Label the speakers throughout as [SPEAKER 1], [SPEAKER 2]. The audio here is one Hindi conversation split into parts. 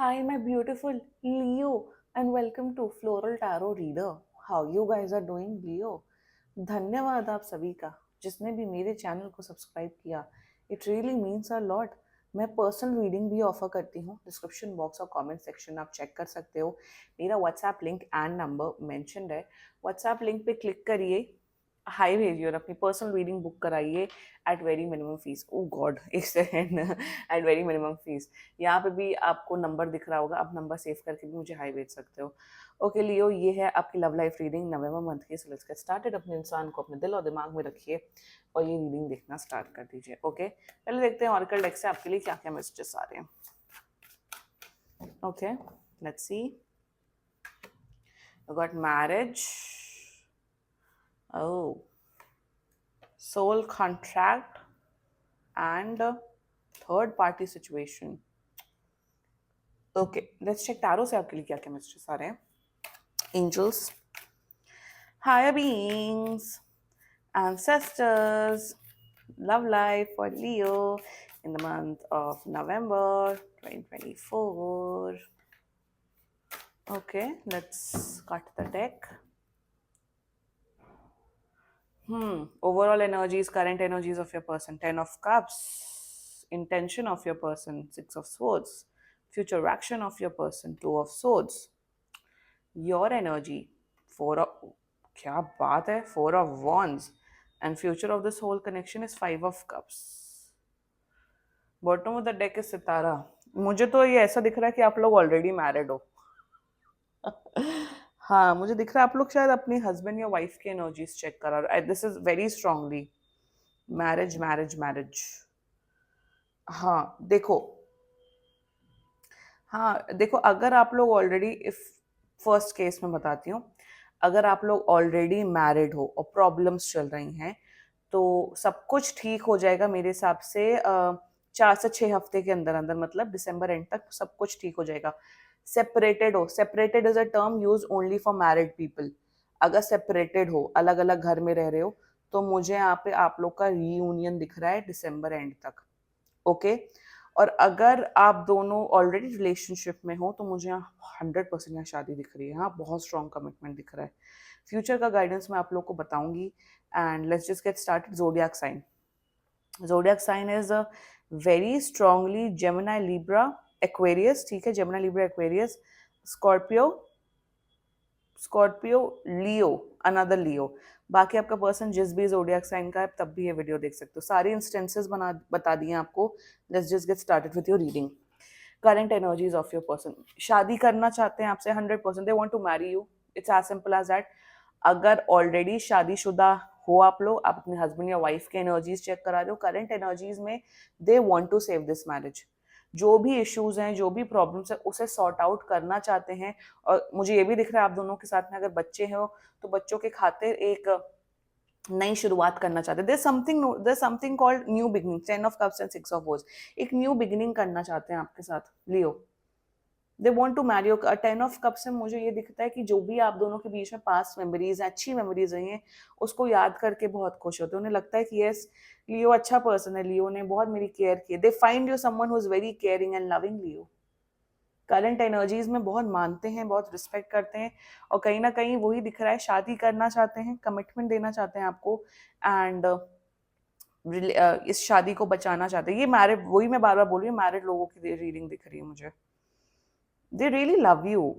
[SPEAKER 1] Hi, my beautiful Leo, and welcome to Floral Tarot Reader. How you guys are doing, Leo? धन्यवाद आप सभी का जिसने भी मेरे चैनल को सब्सक्राइब किया. It really means a lot. मैं पर्सनल रीडिंग भी ऑफर करती हूँ. डिस्क्रिप्शन बॉक्स और कमेंट सेक्शन आप चेक कर सकते हो. मेरा WhatsApp link and number mentioned है. व्हाट्सएप लिंक पे क्लिक करिए, हाई भेजिए और अपनी पर्सनल रीडिंग बुक कराइए at very minimum fees. Oh God, एक second. At very minimum fees. यहाँ पे भी आपको नंबर दिख रहा होगा, आप नंबर सेव करके भी मुझे हाई भेज सकते हो. ओके लियो, ये है आपकी लव लाइफ रीडिंग नवंबर मंथ की. So let's get started. अपने इंसान को अपने दिल और दिमाग में रखिए और ये रीडिंग देखना स्टार्ट कर दीजिए. ओके, पहले देखते हैं ऑरेकल डेक से आपके लिए क्या क्या मैसेजेस आ रहे हैं. Okay, let's see. You got marriage. Oh, soul contract and third party situation. Okay, let's check tarot से आपके लिए क्या क्या मैसेजेस आ रहे हैं. Angels, higher beings, ancestors, love life for Leo in the month of November 2024. Okay, let's cut the deck. Overall energies, current energies of your person. 10 of Cups. Intention of your person. 6 of Swords. Future action of your person. 2 of Swords. Your energy. 4 of... क्या बात है? 4 of Wands. And future of this whole connection is 5 of Cups. Bottom of the deck is सितारा. मुझे तो ये ऐसा दिख रहा है कि आप लोग ऑलरेडी मैरिड हो. हाँ, मुझे दिख रहा है आप लोग शायद अपनी हस्बैंड या वाइफ की एनर्जीज चेक करा रहे. This is very strongly marriage marriage marriage. हाँ देखो, हाँ देखो, अगर आप लोग ऑलरेडी, इफ फर्स्ट केस में बताती हूँ, अगर आप लोग ऑलरेडी मैरिड हो और प्रॉब्लम्स चल रही हैं तो सब कुछ ठीक हो जाएगा मेरे हिसाब से. 4 से 6 हफ्ते के अंदर अंदर, मतलब दिसंबर एंड तक सब कुछ ठीक हो जाएगा. सेपरेटेड हो, separated is a term use only for married people. अगर सेपरेटेड हो, अलग अलग घर में रह रहे हो, तो मुझे यहाँ पे आप लोग का रीयूनियन दिख रहा है दिसंबर एंड तक. ओके, और अगर आप दोनों ऑलरेडी रिलेशनशिप में हो तो मुझे यहाँ 100% यहाँ शादी दिख रही है. हाँ, बहुत स्ट्रॉन्ग कमिटमेंट दिख रहा है. फ्यूचर का गाइडेंस मैं आप लोग को बताऊंगी. And let's just get started. Zodiac sign. Zodiac sign is very strongly Gemini, Libra, Aquarius. ठीक है, Gemini, Libra, Aquarius, Scorpio, Scorpio, Leo, another Leo. बाकी आपका पर्सन जिस भी जोडियाक साइन का है तब भी ये वीडियो देख सकते हो. सारी इंस्टेंसेस बता दिए आपको. Let's just get started with your reading. Current energies of your person. शादी करना चाहते हैं आपसे 100%. They want to marry you. It's as simple as that. अगर ऑलरेडी शादीशुदा हो आप लोग, आप अपने हस्बैंड या वाइफ के एनर्जीज चेक करा रहे हो, करंट एनर्जीज में they want to save this marriage. जो भी इश्यूज हैं, जो भी प्रॉब्लम्स है, उसे सॉर्ट आउट करना चाहते हैं. और मुझे ये भी दिख रहा है आप दोनों के साथ में अगर बच्चे हो तो बच्चों के खातिर एक नई शुरुआत करना चाहते हैं. There something called new beginning. 10 of cups and 6 of swords. एक न्यू बिगिनिंग करना चाहते हैं आपके साथ Leo. They want to marry. 10 of cup से मुझे ये दिखता है कि जो भी आप दोनों के बीच में पास्ट मेमोरीज हैं, अच्छी मेमोरीज रही हैं, उसको याद करके बहुत खुश होते हैं. उन्हें लगता है कि यस, लियो अच्छा पर्सन है, लियो ने बहुत मेरी केयर की. They find you someone who is very caring and loving Leo. Current energies में बहुत मानते हैं, बहुत रिस्पेक्ट करते हैं, और कहीं ना कहीं वही दिख रहा है, शादी करना चाहते हैं, कमिटमेंट देना चाहते हैं आपको. एंड इस शादी को बचाना चाहते हैं. ये मैरिड, वही मैं बार बार बोल रही हूँ, मैरिड लोगों की रीडिंग दिख रही है मुझे. They really love you.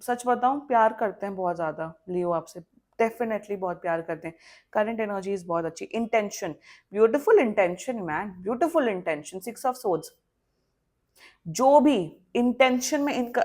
[SPEAKER 1] सच बताऊं, प्यार करते हैं बहुत ज्यादा लियो आपसे. डेफिनेटली बहुत प्यार करते हैं. करंट एनर्जीज बहुत अच्छी. Intention, beautiful intention man, beautiful intention. 6 of swords. जो भी इंटेंशन में इनका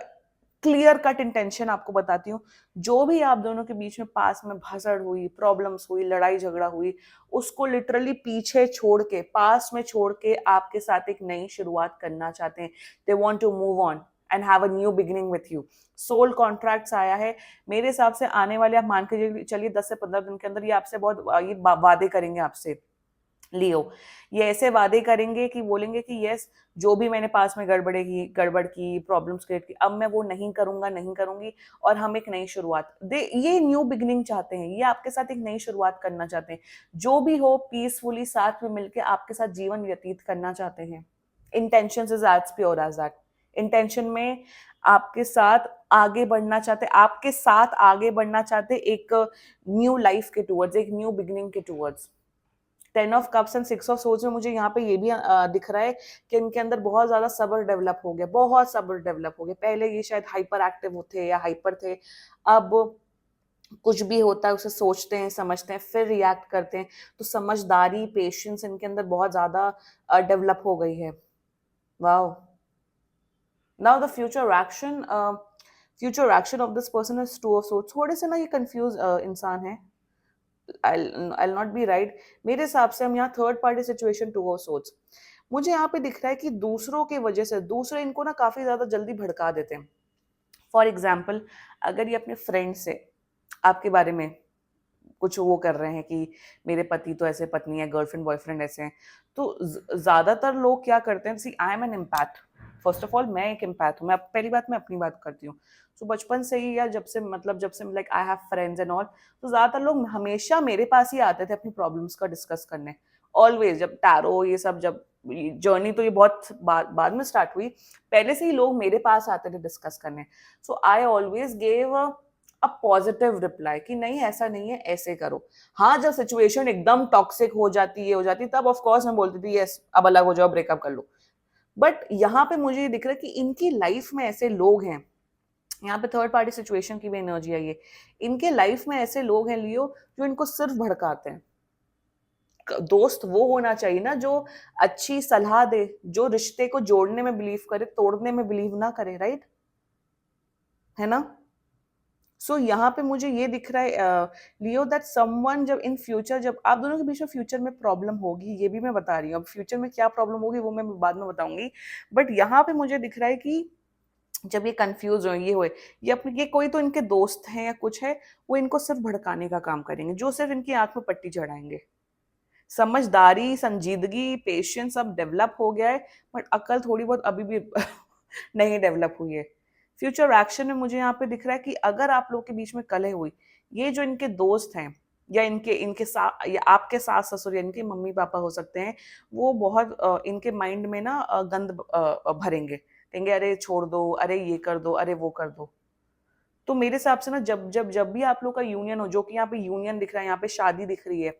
[SPEAKER 1] क्लियर कट इंटेंशन आपको बताती हूँ. जो भी आप दोनों के बीच में पास में भसड़ हुई, प्रॉब्लम्स हुई, लड़ाई झगड़ा हुई, उसको लिटरली पीछे छोड़ के, पास में छोड़ के आपके साथ एक नई शुरुआत करना चाहते हैं. They want to move on and have a new beginning with you. Soul contracts आया है मेरे हिसाब से. आने वाले, आप मान के चलिए 10 से 15 दिन के अंदर ये आपसे बहुत ये वादे करेंगे आपसे लियो. ये ऐसे वादे करेंगे कि बोलेंगे कि यस, जो भी मैंने पास में गड़बड़ की, प्रॉब्लम्स क्रिएट की, अब मैं वो नहीं करूंगा, नहीं करूंगी, और हम एक नई शुरुआत, ये न्यू बिगिनिंग चाहते हैं. ये आपके साथ एक नई शुरुआत करना चाहते हैं. जो भी हो, पीसफुली साथ में मिलकर आपके साथ जीवन व्यतीत करना चाहते हैं. Intentions is as pure as that. Intention में आपके साथ आगे बढ़ना चाहते, आपके साथ आगे बढ़ना चाहते एक न्यू लाइफ के टूवर्ड्स, एक न्यू बिगिनिंग के towards. 10 of cups and 6 of swords में मुझे यहाँ पे ये भी दिख रहा है कि इनके अंदर बहुत ज्यादा सब्र डेवलप हो गया, बहुत सब्र डेवलप हो गया। पहले ये शायद हाइपर एक्टिव थे या हाइपर थे, अब कुछ भी होता है उसे सोचते हैं, समझते हैं, फिर रिएक्ट करते हैं। तो समझदारी, पेशेंस इनके अंदर बहुत ज्यादा डेवलप हो गई है। Wow. Now the future action of this person is 2 of swords. थोड़े से ना ये कंफ्यूज इंसान है, I'll not be right। मेरे हिसाब से हम यहाँ third party situation 2 of swords. मुझे यहाँ पे दिख रहा है कि दूसरों के वजह से दूसरे इनको ना काफी ज्यादा जल्दी भड़का देते हैं। फॉर एग्जाम्पल, अगर ये अपने फ्रेंड से आपके बारे में कुछ वो कर रहे हैं कि मेरे पति तो ऐसे, पत्नी है, गर्लफ्रेंड बॉयफ्रेंड ऐसे हैं, तो ज्यादातर लोग क्या करते हैं, see I am an empath. First of all मैं एक एम्पैथ हूँ। मैं पहली बात मैं अपनी बात करती हूँ। तो बचपन से ही या जब से like I have friends and all, तो ज्यादातर लोग हमेशा मेरे पास ही आते थे अपनी प्रॉब्लम्स का डिस्कस करने। ऑलवेज जब टैरो ये सब, जब जर्नी तो ये बहुत बाद में स्टार्ट हुई, पहले से ही लोग मेरे पास आते थे डिस्कस करने। So I always gave a positive reply कि नहीं ऐसा नहीं है, ऐसे करो। हाँ, जब सिचुएशन एकदम टॉक्सिक हो जाती है तब ऑफ कोर्स मैं बोलती थी यस अब अलग हो जाओ, ब्रेकअप कर लो। बट यहाँ पे मुझे ये दिख रहा है कि इनकी लाइफ में ऐसे लोग हैं, यहाँ पे थर्ड पार्टी सिचुएशन की भी एनर्जी आई है। इनके लाइफ में ऐसे लोग हैं लियो जो इनको सिर्फ भड़काते हैं। दोस्त वो होना चाहिए ना जो अच्छी सलाह दे, जो रिश्ते को जोड़ने में बिलीव करे, तोड़ने में बिलीव ना करे, राइट? है ना? सो यहाँ पे मुझे ये दिख रहा है लियो दैट समवन, जब इन फ्यूचर जब आप दोनों के बीच में फ्यूचर में प्रॉब्लम होगी, ये भी मैं बता रही हूँ। अब फ्यूचर में क्या प्रॉब्लम होगी वो मैं बाद में बताऊंगी। बट यहाँ पे मुझे दिख रहा है कि जब ये कंफ्यूज हो, ये हुए, ये अपने, ये कोई तो इनके दोस्त हैं या कुछ है, वो इनको सिर्फ भड़काने का काम करेंगे, जो सिर्फ इनकी आंख में पट्टी चढ़ाएंगे। समझदारी, संजीदगी, पेशेंस सब डेवलप हो गया है, बट अकल थोड़ी बहुत अभी भी नहीं डेवलप हुई है। फ्यूचर एक्शन में मुझे यहाँ पे दिख रहा है कि अगर आप लोग के बीच में कलह हुई, ये जो इनके दोस्त हैं या इनके इनके साथ या आपके सास ससुर या इनके मम्मी पापा हो सकते हैं, वो बहुत इनके माइंड में ना गंद भरेंगे, कहेंगे अरे छोड़ दो, अरे ये कर दो, अरे वो कर दो। तो मेरे हिसाब से ना जब भी आप लोग का यूनियन हो, जो कि यहाँ पे यूनियन दिख रहा है, यहाँ पे शादी दिख रही है,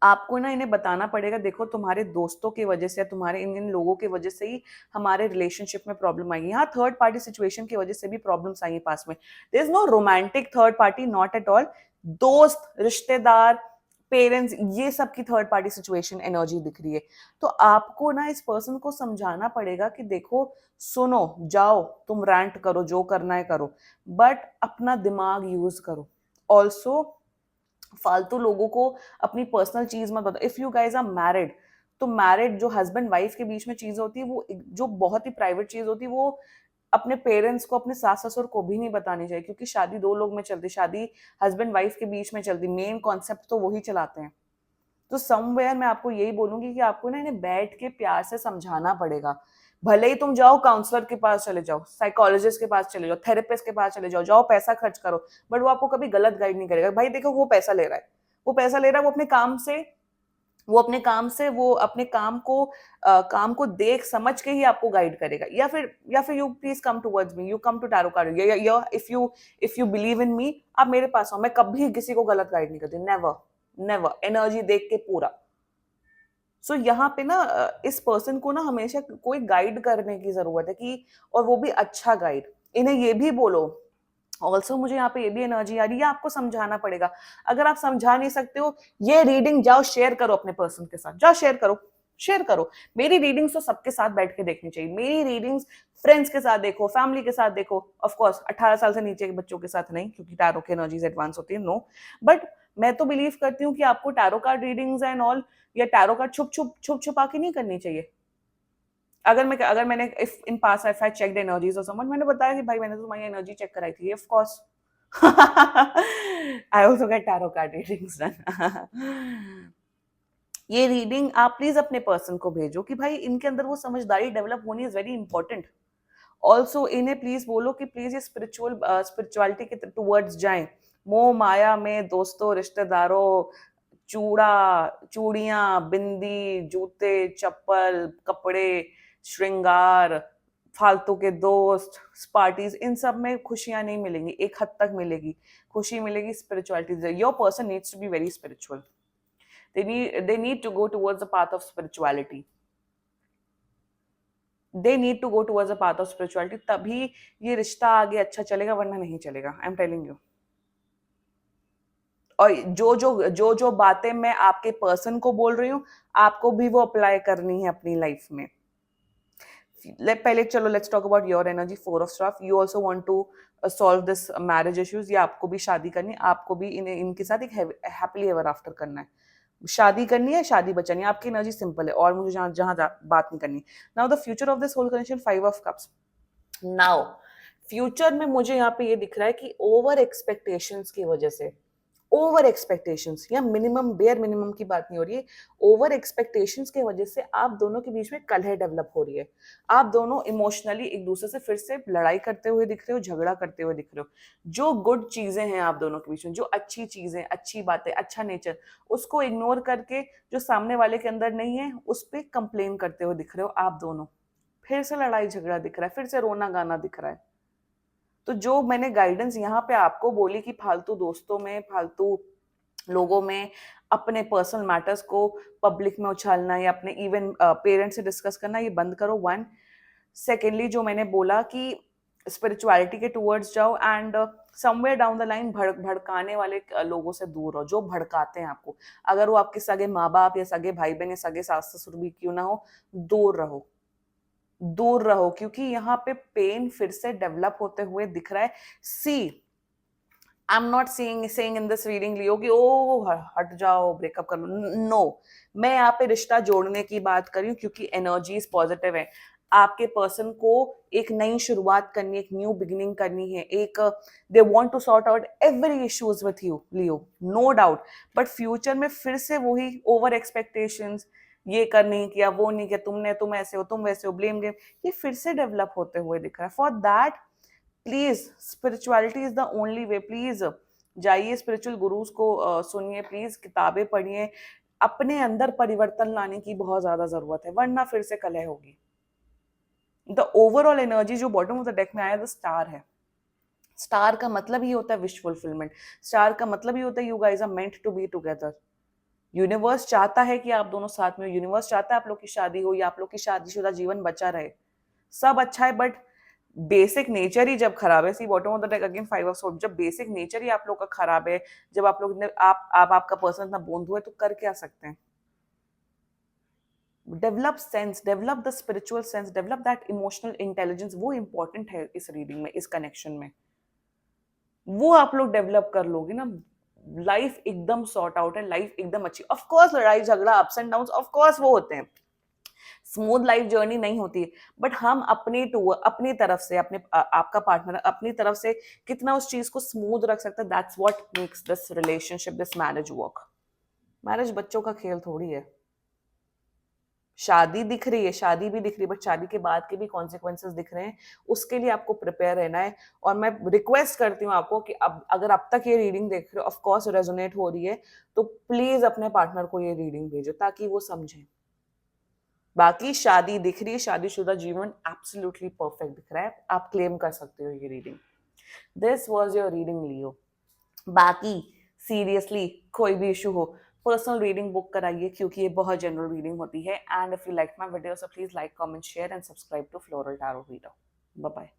[SPEAKER 1] आपको ना इन्हें बताना पड़ेगा, देखो तुम्हारे दोस्तों की वजह से या तुम्हारे इन इन लोगों की वजह से ही हमारे रिलेशनशिप में प्रॉब्लम आई। यहाँ थर्ड पार्टी सिचुएशन की वजह से भी प्रॉब्लम्स आई है पास में। There is no romantic third party, not at all. दोस्त, रिश्तेदार, पेरेंट्स, ये सब की थर्ड पार्टी सिचुएशन एनर्जी दिख रही है। तो आपको ना इस पर्सन को समझाना पड़ेगा कि देखो, सुनो, जाओ तुम रैंट करो, जो करना है करो, बट अपना दिमाग यूज करो। ऑल्सो फालतू लोगों को अपनी पर्सनल चीज मत बताओ। If you guys are married, तो मैरिड जो हस्बैंड वाइफ के बीच में चीज होती है, वो जो बहुत ही प्राइवेट चीज होती है, वो अपने पेरेंट्स को, अपने सास ससुर को भी नहीं बतानी चाहिए, क्योंकि शादी दो लोग में चलती, शादी हस्बैंड वाइफ के बीच में चलती, मेन कॉन्सेप्ट तो वही चलाते हैं। तो समवेयर मैं आपको यही बोलूंगी कि आपको ना इन्हें बैठ के प्यार से समझाना पड़ेगा। भले ही तुम जाओ काउंसलर के पास चले जाओ, साइकोलॉजिस्ट के पास चले जाओ, थेरेपिस्ट के पास चले जाओ, जाओ पैसा खर्च करो, बट वो आपको कभी गलत गाइड नहीं करेगा। भाई देखो, वो पैसा ले रहा है, वो पैसा ले रहा है, वो अपने काम से, वो अपने काम को देख समझ के ही आपको गाइड करेगा। या फिर you please come towards me, you come to tarot card, या if you believe in me, आप मेरे पास आओ। मैं कभी किसी को गलत गाइड नहीं करती, नेवर नेवर। एनर्जी देख के पूरा। सो यहाँ पे ना इस पर्सन को ना हमेशा कोई गाइड करने की जरूरत है, कि और वो भी अच्छा गाइड। इन्हें ये भी बोलो। ऑल्सो मुझे यहाँ पे ये भी एनर्जी आ रही है, आपको समझाना पड़ेगा। अगर आप समझा नहीं सकते हो, ये रीडिंग जाओ शेयर करो अपने पर्सन के साथ, जाओ शेयर करो, शेयर करो। मेरी रीडिंग्स तो सबके साथ बैठ के देखनी चाहिए। मेरी रीडिंग्स फ्रेंड्स के साथ देखो, फैमिली के साथ देखो, ऑफ कोर्स 18 साल से नीचे के बच्चों के साथ नहीं, क्योंकि टैरो की एनर्जीज एडवांस होती है, नो। बट मैं तो बिलीव करती हूँ कि आपको tarot card readings and all, या टैरो कार्ड छुप छुपा के नहीं करनी चाहिए। अगर मैंने if in pass if I checked energies और समवन, मैंने बताया कि भाई मैंने तो तुम्हारी एनर्जी चेक कराई थी, of course. I also get tarot card readings done. ये रीडिंग आप प्लीज अपने पर्सन को भेजो कि भाई इनके अंदर वो समझदारी डेवलप होनी इज वेरी इंपॉर्टेंट। ऑल्सो इन्हें प्लीज बोलो कि प्लीज ये स्पिरिचुअलिटी के टूवर्ड्स जाएं। मोह माया में दोस्तों, रिश्तेदारों, चूड़ियां, बिंदी, जूते, चप्पल, कपड़े, श्रृंगार, फालतू के दोस्त, पार्टीज, इन सब में खुशियां नहीं मिलेंगी, एक हद तक मिलेगी खुशी, मिलेगी spirituality. Your person needs to be very spiritual, they need to go towards the path of spirituality, they need to go towards the path of spirituality, तभी ये रिश्ता आगे अच्छा चलेगा, वरना नहीं चलेगा। I am telling you. और जो बातें मैं आपके पर्सन को बोल रही हूँ, आपको भी वो अप्लाई करनी है अपनी लाइफ में। पहले चलो let's talk about your energy, 4 of staff. You also want to solve this marriage issues, या आपको भी शादी करनी है, आपको भी इनके साथ एक हैप्पीली एवर आफ्टर करना है, शादी करनी है, शादी बचानी है। आपकी एनर्जी सिंपल है, और मुझे जहां जहां बात नहीं करनी। Now the future of this whole connection, 5 of cups. Now future में मुझे यहाँ पे ये दिख रहा है कि ओवर एक्सपेक्टेशंस की वजह से, ओवर एक्सपेक्टेशंस या मिनिमम, बेयर मिनिमम की बात नहीं हो रही है, ओवर एक्सपेक्टेशंस की वजह से आप दोनों के बीच में कलह डेवलप हो रही है। आप दोनों इमोशनली एक दूसरे से फिर से लड़ाई करते हुए दिख रहे हो, झगड़ा करते हुए दिख रहे हो। जो गुड चीजें हैं आप दोनों के बीच में, जो अच्छी चीजें, अच्छी बातें, अच्छा नेचर, उसको इग्नोर करके जो सामने वाले के अंदर नहीं है उस पर कंप्लेन करते हुए दिख रहे हो आप दोनों। फिर से लड़ाई झगड़ा दिख रहा है, फिर से रोना गाना दिख रहा है। तो जो मैंने गाइडेंस यहाँ पे आपको बोली कि फालतू दोस्तों में, फालतू लोगों में अपने पर्सनल मैटर्स को पब्लिक में उछालना या अपने इवन पेरेंट्स से डिस्कस करना, ये बंद करो। 1 सेकेंडली जो मैंने बोला कि स्पिरिचुअलिटी के टूवर्ड्स जाओ, and somewhere down the line भड़काने वाले लोगों से दूर रहो, जो भड़काते हैं आपको। अगर वो आपके सगे माँ बाप या सगे भाई बहन या सगे सास ससुर भी क्यों ना हो, दूर रहो, दूर रहो, क्योंकि यहाँ पे पेन फिर से डेवलप होते हुए दिख रहा है। See, I am not saying in this reading Leo कि ओ हट जाओ, ब्रेकअप कर लो, नो। मैं यहाँ पे रिश्ता जोड़ने की बात कर रही हूँ, क्योंकि एनर्जीज पॉजिटिव है। आपके पर्सन को एक नई शुरुआत करनी, एक न्यू बिगिनिंग करनी है, एक they want to sort out every issues with you Leo, no doubt. But future में फिर से वही ओवर एक्सपेक्टेशंस, ये कर नहीं किया, वो नहीं किया, तुम ऐसे हो, तुम वैसे हो, ब्लेम गेम, ये फिर से डेवलप होते हुए दिख रहा है। For that please, spirituality is the only way. Please जाइए, स्पिरिचुअल गुरुज को सुनिए, प्लीज किताबें पढ़िए। अपने अंदर परिवर्तन लाने की बहुत ज्यादा जरूरत है, वरना फिर से कलह होगी। द ओवरऑल एनर्जी जो बॉटम ऑफ द डेक में आया, द स्टार है। स्टार का मतलब ही होता है विश फुलफिलमेंट। स्टार का मतलब ही होता है you guys are meant to be together. Universe चाहता है कि आप दोनों साथ में हो, यूनिवर्स चाहता है आप लोग की शादी हो, या आप लोग की शादीशुदा जीवन बचा रहे। सब अच्छा है, बट बेसिक नेचर ही जब खराब है, see bottom of the deck again 5 of sword, जब बेसिक नेचर ही आप लोग का खराब है, जब आप लोग ने आपका पर्सन इतना बोंधु है, तो कर क्या सकते हैं। Develop sense, develop the spiritual sense, develop that emotional intelligence. वो इंपॉर्टेंट है इस रीडिंग में, इस कनेक्शन में। वो आप लोग डेवलप कर लोगे ना, लाइफ एकदम सॉर्ट आउट है, लाइफ एकदम अच्छी। ऑफ कोर्स लड़ाई झगड़ा, ups and downs, of course वो होते हैं, स्मूथ लाइफ जर्नी नहीं होती, बट हम अपनी तरफ से, आपका पार्टनर अपनी तरफ से कितना उस चीज को स्मूथ रख सकता है, that's what makes this relationship, this marriage work. Marriage बच्चों का खेल थोड़ी है। शादी दिख रही है, शादी भी दिख रही है, बट शादी के बाद के भी कॉन्सिक्वेंसेस दिख रहे हैं, उसके लिए आपको प्रिपेयर रहना है। और मैं रिक्वेस्ट करती हूँ आपको कि अगर अब तक ये रीडिंग देख रहे हो, ऑफ कोर्स रेजोनेट हो रही है, तो प्लीज अपने पार्टनर को ये रीडिंग भेजो, ताकि वो समझे। बाकी शादी दिख रही है, शादीशुदा जीवन एब्सोल्युटली परफेक्ट दिख रहा है, आप क्लेम कर सकते हो ये reading. This was your reading Leo. बाकी सीरियसली कोई भी इशू हो, पर्सनल रीडिंग बुक कराइए, क्योंकि ये बहुत जनरल रीडिंग होती है। And if you like my video, so please like, comment, share and subscribe to Floral Tarot Reader. Bye bye.